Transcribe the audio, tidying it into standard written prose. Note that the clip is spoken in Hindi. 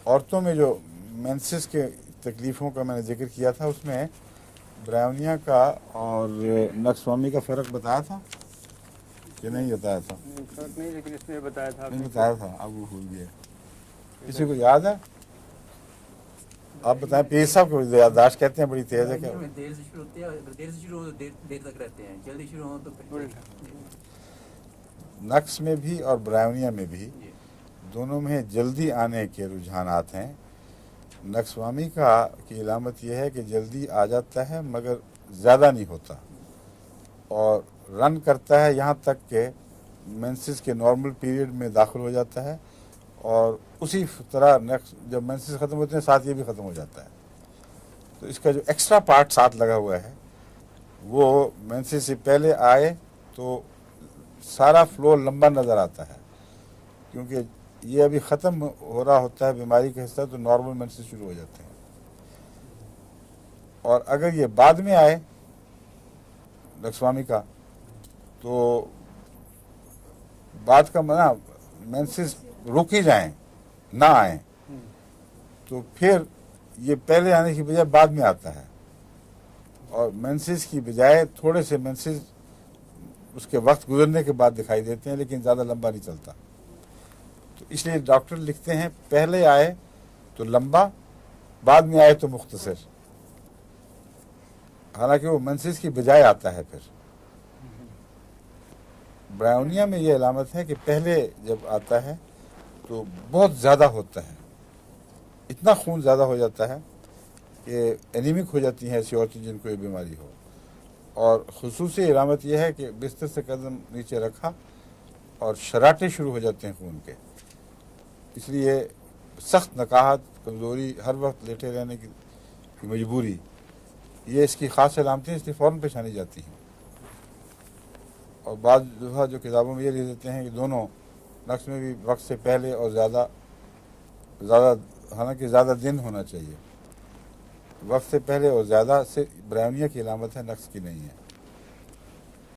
औरतों में जो मेंसेस के तकलीफ़ों का मैंने जिक्र किया था, उसमें ब्रायोनिया का और नक्सवामी का फ़र्क बताया था कि नहीं बताया था? फर्क नहीं, लेकिन इसमें बताया था नहीं आपने। बताया था, अब वो भूल गया। किसी को याद है? आप बताएं, पीर साहब को याददाश्त कहते हैं बड़ी तेज़ है क्या? देर से शुरू होते हैं, अगर देर से शुरू हो तो देर तक रहते हैं, जल्दी शुरू हो तो फिर नक्स में भी और ब्रायोनिया में भी जी। दोनों में जल्दी आने के रुझानात हैं। नक्सवामी का की इलामत यह है कि जल्दी आ जाता है मगर ज़्यादा नहीं होता और रन करता है यहाँ तक कि मेंसेस के नॉर्मल पीरियड में दाखिल हो जाता है और उसी तरह नेक्स्ट जब मेंसेस ख़त्म होते हैं साथ ये भी ख़त्म हो जाता है। तो इसका जो एक्स्ट्रा पार्ट साथ लगा हुआ है वो मेंसेस से पहले आए तो सारा फ्लो लंबा नज़र आता है, क्योंकि ये अभी ख़त्म हो रहा होता है बीमारी का हिस्सा, तो नॉर्मल मेंसेस शुरू हो जाते हैं। और अगर ये बाद में आए नक्सवामी का, तो बाद का मना मेंसेस रुक ही जाएं, ना आए, तो फिर ये पहले आने की बजाय बाद में आता है और मेंसेस की बजाय थोड़े से मेंसेस उसके वक्त गुजरने के बाद दिखाई देते हैं, लेकिन ज़्यादा लंबा नहीं चलता। तो इसलिए डॉक्टर लिखते हैं पहले आए तो लंबा, बाद में आए तो मुख्तसर, हालांकि वो मेंसेस की बजाय आता है। फिर ब्रायोनिया में ये अलामत है कि पहले जब आता है तो बहुत ज़्यादा होता है, इतना खून ज़्यादा हो जाता है कि एनीमिक हो जाती हैं ऐसी औरतें जिनको ये बीमारी हो। और खुसूसी अलामत यह है कि बिस्तर से कदम नीचे रखा और शराटे शुरू हो जाते हैं खून के, इसलिए सख्त नकाहत, कमज़ोरी, हर वक्त लेटे रहने की मजबूरी, ये इसकी ख़ास अलामतें, इसलिए फ़ौरन पहचानी जाती हैं। और बाद दफ़ा जो किताबों में ये लिख देते हैं कि दोनों नक्स में भी वक्त से पहले और ज़्यादा, हालांकि ज़्यादा दिन होना चाहिए, वक्त से पहले और ज़्यादा से ब्रायोनिया की अलामत है, नक्स की नहीं है।